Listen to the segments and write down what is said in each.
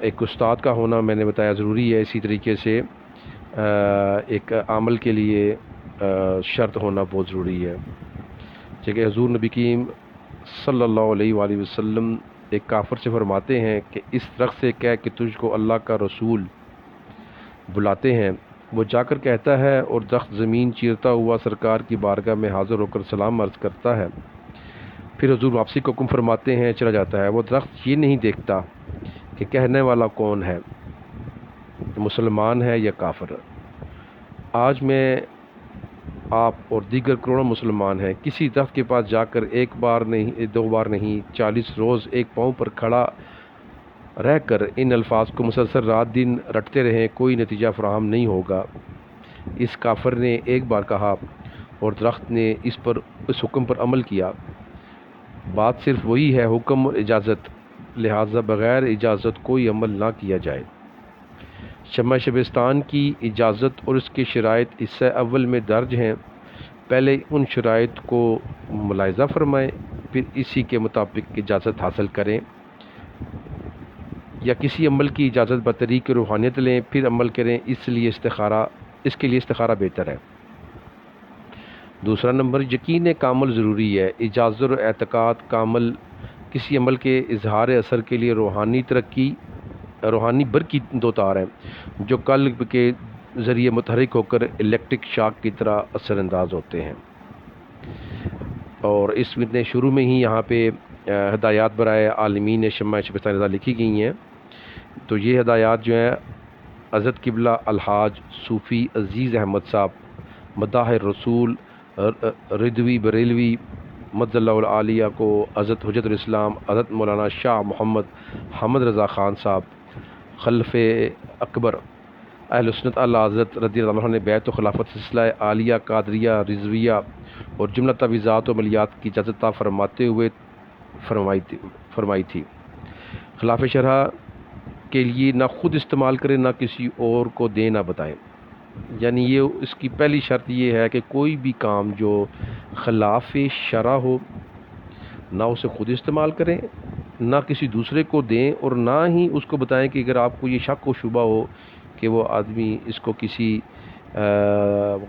ایک استاد کا ہونا میں نے بتایا ضروری ہے، اسی طریقے سے ایک عمل کے لیے شرط ہونا بہت ضروری ہے۔ کہ حضور نبی کریم صلی اللہ علیہ وآلہ وسلم ایک کافر سے فرماتے ہیں کہ اس درخت سے کہہ کہ تجھ کو اللہ کا رسول بلاتے ہیں۔ وہ جا کر کہتا ہے اور درخت زمین چیرتا ہوا سرکار کی بارگاہ میں حاضر ہو کر سلام عرض کرتا ہے۔ پھر حضور واپسی کو حکم فرماتے ہیں، چلا جاتا ہے۔ وہ درخت یہ نہیں دیکھتا کہ کہنے والا کون ہے، مسلمان ہے یا کافر۔ آج میں، آپ اور دیگر کروڑوں مسلمان ہیں، کسی درخت کے پاس جا کر ایک بار نہیں، دو بار نہیں، 40 روز ایک پاؤں پر کھڑا رہ کر ان الفاظ کو مسلسل رات دن رٹتے رہیں، کوئی نتیجہ فراہم نہیں ہوگا۔ اس کافر نے ایک بار کہا اور درخت نے اس حکم پر عمل کیا۔ بات صرف وہی ہے، حکم اور اجازت، لہٰذا بغیر اجازت کوئی عمل نہ کیا جائے۔ شمع شبستان کی اجازت اور اس کے شرائط حصہ اول میں درج ہیں۔ پہلے ان شرائط کو ملاحظہ فرمائیں، پھر اسی کے مطابق اجازت حاصل کریں، یا کسی عمل کی اجازت بطریق روحانیت لیں پھر عمل کریں، اس کے لیے استخارہ بہتر ہے۔ دوسرا نمبر، یقین کامل ضروری ہے۔ اجازت اور اعتقاد کامل کسی عمل کے اظہار اثر کے لیے روحانی برقی دو تار ہیں جو قلب کے ذریعے متحرک ہو کر الیکٹرک شاک کی طرح اثر انداز ہوتے ہیں۔ اور اس میں شروع میں ہی یہاں پہ ہدایات برائے عالمین شمع شبستان رضا لکھی گئی ہیں۔ تو یہ ہدایات جو ہیں حضرت قبلہ الحاج صوفی عزیز احمد صاحب مداح رسول رضوی بریلوی مد اللہ العالیہ کو، حضرت حجت الاسلام حضرت مولانا شاہ محمد حمد رضا خان صاحب خلف اکبر اہل سنت اعلی حضرت رضی اللہ عنہ نے بیعت و خلافت سلسلہ عالیہ قادریہ رضویہ اور جملہ تعویذات و عملیات کی اجازت فرماتے ہوئے فرمائی تھی۔ خلاف شرح کے لیے نہ خود استعمال کریں، نہ کسی اور کو دیں، نہ بتائیں۔ یعنی یہ اس کی پہلی شرط یہ ہے کہ کوئی بھی کام جو خلاف شرع ہو، نہ اسے خود استعمال کریں، نہ کسی دوسرے کو دیں، اور نہ ہی اس کو بتائیں کہ اگر آپ کو یہ شک و شبہ ہو کہ وہ آدمی اس کو کسی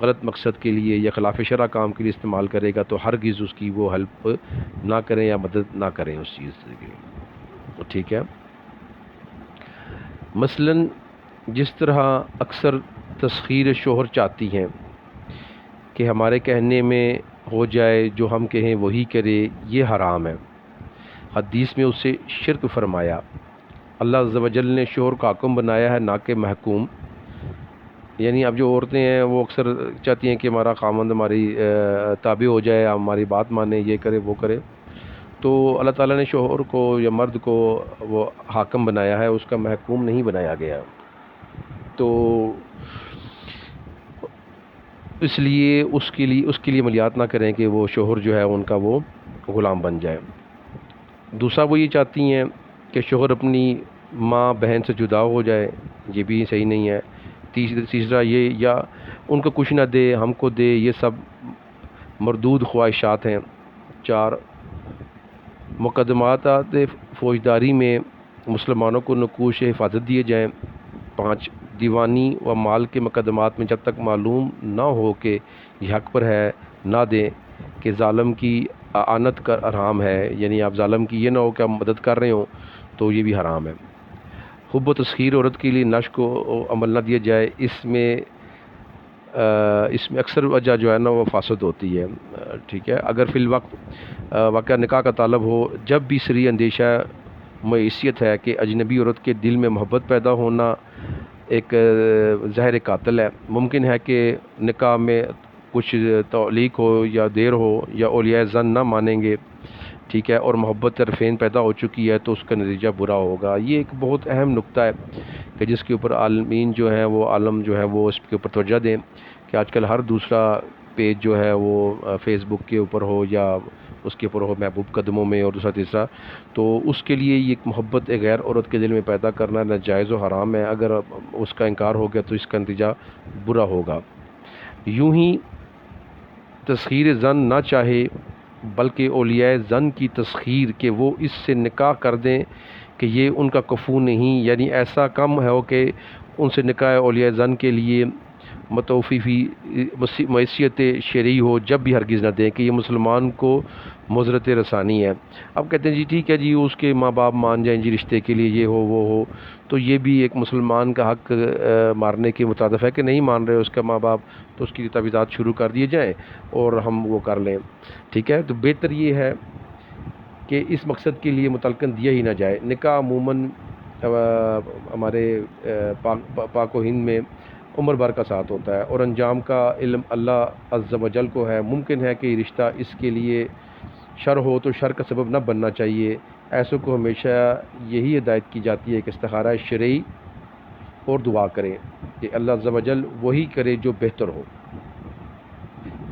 غلط مقصد کے لیے یا خلاف شرع کام کے لیے استعمال کرے گا تو ہرگز اس کی وہ ہیلپ نہ کریں یا مدد نہ کریں اس چیز کے، ٹھیک ہے۔ مثلا جس طرح اکثر تسخیر شوہر چاہتی ہیں کہ ہمارے کہنے میں ہو جائے، جو ہم کہیں وہی کرے، یہ حرام ہے۔ حدیث میں اسے شرک فرمایا۔ اللہ عز و جل نے شوہر کا حاکم بنایا ہے، نہ کہ محکوم۔ یعنی اب جو عورتیں ہیں وہ اکثر چاہتی ہیں کہ ہمارا خاوند ہماری تابع ہو جائے، ہماری بات مانے، یہ کرے وہ کرے۔ تو اللہ تعالیٰ نے شوہر کو یا مرد کو وہ حاکم بنایا ہے، اس کا محکوم نہیں بنایا گیا۔ تو اس لیے اس کے لیے عملیات نہ کریں کہ وہ شوہر جو ہے ان کا وہ غلام بن جائے۔ دوسرا وہ یہ چاہتی ہیں کہ شوہر اپنی ماں بہن سے جدا ہو جائے، یہ بھی صحیح نہیں ہے۔ تیسرا یہ، یا ان کو کچھ نہ دے ہم کو دے، یہ سب مردود خواہشات ہیں۔ 4 مقدمات فوجداری میں مسلمانوں کو نقوش حفاظت دیے جائیں۔ 5 دیوانی و مال کے مقدمات میں جب تک معلوم نہ ہو کہ یہ حق پر ہے نہ دیں، کہ ظالم کی اعانت کا حرام ہے، یعنی آپ ظالم کی یہ نہ ہو کہ آپ مدد کر رہے ہوں تو یہ بھی حرام ہے۔ حب و تسخیر عورت کے لیے نشق کو عمل نہ دیا جائے، اس میں اکثر وجہ جو ہے نا وہ فاسد ہوتی ہے، ٹھیک ہے۔ اگر فی الوقت واقعہ نکاح کا طالب ہو، جب بھی سری اندیشہ معیشت ہے کہ اجنبی عورت کے دل میں محبت پیدا ہونا ایک زہر قاتل ہے، ممکن ہے کہ نکاح میں کچھ تعلیق ہو یا دیر ہو یا اولیاء زن نہ مانیں گے، ٹھیک ہے، اور محبت طرفین پیدا ہو چکی ہے تو اس کا نتیجہ برا ہوگا۔ یہ ایک بہت اہم نقطہ ہے کہ جس کے اوپر عالمین جو ہیں وہ عالم جو ہے وہ اس کے اوپر توجہ دیں، کہ آج کل ہر دوسرا پیج جو ہے وہ فیس بک کے اوپر ہو یا اس کے اوپر ہو محبوب قدموں میں، اور دوسرا تیسرا، تو اس کے لیے یہ ایک محبت ایک غیر عورت کے دل میں پیدا کرنا ناجائز و حرام ہے۔ اگر اس کا انکار ہو گیا تو اس کا نتیجہ برا ہوگا۔ یوں ہی تسخیر زن نہ چاہے، بلکہ اولیاء زن کی تسخیر کہ وہ اس سے نکاح کر دیں، کہ یہ ان کا کفو نہیں، یعنی ایسا کم ہے کہ ان سے نکاح اولیاء زن کے لیے متوفی معیشت شرعی ہو جب بھی ہرگز نہ دیں، کہ یہ مسلمان کو مضرت رسانی ہے۔ اب کہتے ہیں جی ٹھیک ہے جی اس کے ماں باپ مان جائیں جی رشتے کے لیے، یہ ہو وہ ہو، تو یہ بھی ایک مسلمان کا حق مارنے کے مترادف ہے کہ نہیں مان رہے اس کا ماں باپ، تو اس کی تجویزات شروع کر دیے جائیں اور ہم وہ کر لیں، ٹھیک ہے۔ تو بہتر یہ ہے کہ اس مقصد کے لیے متلقن دیا ہی نہ جائے۔ نکاح عموماً ہمارے پاک و ہند میں عمر بھر کا ساتھ ہوتا ہے اور انجام کا علم اللہ عز و جل کو ہے۔ ممکن ہے کہ یہ رشتہ اس کے لیے شر ہو تو شر کا سبب نہ بننا چاہیے۔ ایسوں کو ہمیشہ یہی ہدایت کی جاتی ہے کہ استخارہ شرعی اور دعا کریں کہ اللہ عز و جل وہی کرے جو بہتر ہو۔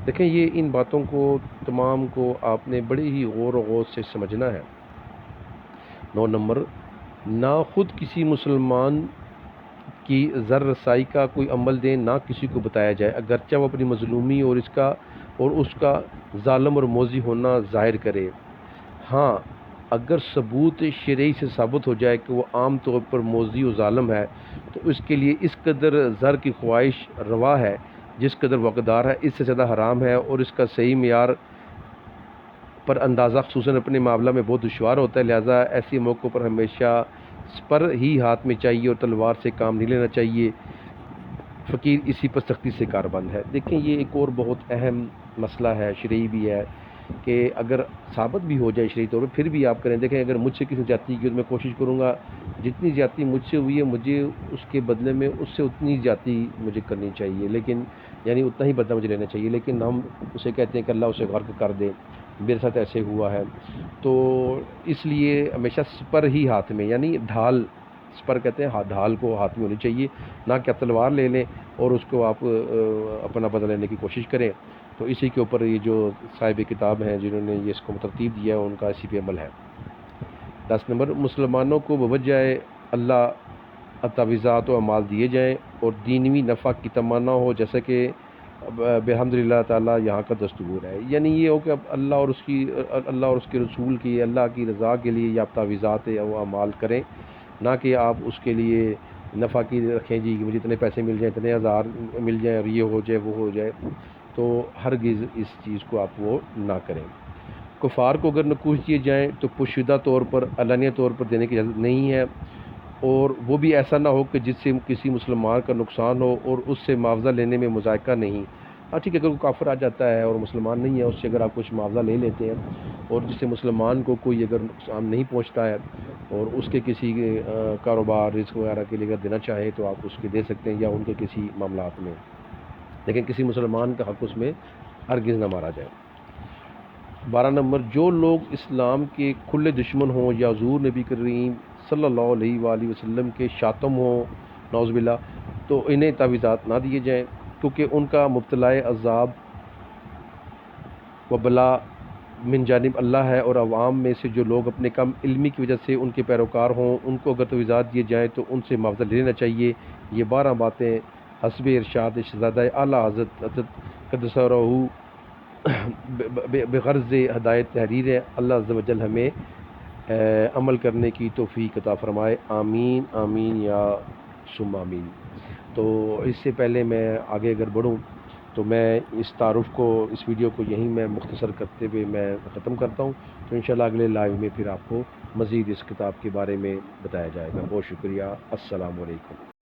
دیکھیں یہ ان باتوں کو تمام کو آپ نے بڑے ہی غور و غوص سے سمجھنا ہے۔ 9 نمبر، نہ خود کسی مسلمان کی زر رسائی کا کوئی عمل دیں، نہ کسی کو بتایا جائے، اگرچہ وہ اپنی مظلومی اور اس کا ظالم اور موذی ہونا ظاہر کرے۔ ہاں اگر ثبوت شرعی سے ثابت ہو جائے کہ وہ عام طور پر موذی و ظالم ہے تو اس کے لیے اس قدر زر کی خواہش روا ہے جس قدر وہ حقدار ہے، اس سے زیادہ حرام ہے، اور اس کا صحیح معیار پر اندازہ خصوصاً اپنے معاملہ میں بہت دشوار ہوتا ہے۔ لہٰذا ایسے موقعوں پر ہمیشہ سپر ہی ہاتھ میں چاہیے اور تلوار سے کام نہیں لینا چاہیے۔ فقیر اسی پر سختی سے کاربند ہے۔ دیکھیں یہ ایک اور بہت اہم مسئلہ ہے، شرعی بھی ہے، کہ اگر ثابت بھی ہو جائے شرعی طور پر پھر بھی آپ کریں۔ دیکھیں اگر مجھ سے کسی زیادتی کی تو میں کوشش کروں گا جتنی زیادتی مجھ سے ہوئی ہے مجھے اس کے بدلے میں اس سے اتنی زیادتی مجھے کرنی چاہیے، لیکن یعنی اتنا ہی بدلہ مجھے لینا چاہیے، لیکن ہم اسے کہتے ہیں کہ اللہ اسے غرق کر دے، میرے ساتھ ایسے ہوا ہے۔ تو اس لیے ہمیشہ سپر ہی ہاتھ میں، یعنی ڈھال، سپر کہتے ہیں ڈھال کو ہاتھ میں ہونی چاہیے، نہ کہ آپ تلوار لے لیں اور اس کو آپ اپنا بدلہ لینے کی کوشش کریں۔ تو اسی کے اوپر یہ جو صاحب کتاب ہیں جنہوں نے یہ اس کو ترتیب دیا ہے ان کا اسی پہ عمل ہے۔ 10 نمبر، مسلمانوں کو بوجہ اللہ تاویزات و اعمال دیے جائیں اور دینوی نفع کی تمنا ہو، جیسا کہ بحمدللہ تعالیٰ یہاں کا دستور ہے۔ یعنی یہ ہو کہ اب اللہ اور اس کے رسول کی، اللہ کی رضا کے لیے آپ تاویزات و اعمال کریں، نہ کہ آپ اس کے لیے نفع کی رکھیں جی کہ مجھے اتنے پیسے مل جائیں، اتنے ہزار مل جائیں اور یہ ہو جائے وہ ہو جائے، تو ہرگز اس چیز کو آپ وہ نہ کریں۔ کفار کو اگر نقوش دیے جائیں تو پوشیدہ طور پر، علانیہ طور پر دینے کی اجازت نہیں ہے، اور وہ بھی ایسا نہ ہو کہ جس سے کسی مسلمان کا نقصان ہو اور اس سے معاوضہ لینے میں مذائقہ نہیں۔ ہاں ٹھیک ہے، اگر کوئی کافر آ جاتا ہے اور مسلمان نہیں ہے اس سے اگر آپ کچھ معاوضہ لے لیتے ہیں اور جس سے مسلمان کو کوئی اگر نقصان نہیں پہنچتا ہے اور اس کے کسی کاروبار رزق وغیرہ کے لیے اگر دینا چاہیں تو آپ اس کے دے سکتے ہیں، یا ان کے کسی معاملات میں، لیکن کسی مسلمان کا حق اس میں ہرگز نہ مارا جائے۔ 12 نمبر، جو لوگ اسلام کے کھلے دشمن ہوں یا حضور نبی کریم صلی اللہ علیہ وآلہ وسلم کے شاتم ہوں نعوذ باللہ، تو انہیں تعویذات نہ دیے جائیں، کیونکہ ان کا مبتلا عذاب و بلا من جانب اللہ ہے، اور عوام میں سے جو لوگ اپنے کم علمی کی وجہ سے ان کے پیروکار ہوں ان کو اگر تعویذات دیے جائیں تو ان سے معاوضہ لینا چاہیے۔ یہ 12 باتیں حسب ارشاد شہزادہ اعلیٰ حضرت قدس روحہ بغرض ہدایت تحریر ہے۔ اللہ عز و جل ہمیں عمل کرنے کی توفیق عطا فرمائے، آمین آمین یا ثم آمین۔ تو اس سے پہلے میں آگے اگر بڑھوں تو میں اس تعارف کو، اس ویڈیو کو یہیں میں مختصر کرتے ہوئے میں ختم کرتا ہوں، تو انشاءاللہ اگلے لائیو میں پھر آپ کو مزید اس کتاب کے بارے میں بتایا جائے گا۔ بہت شکریہ، السلام علیکم۔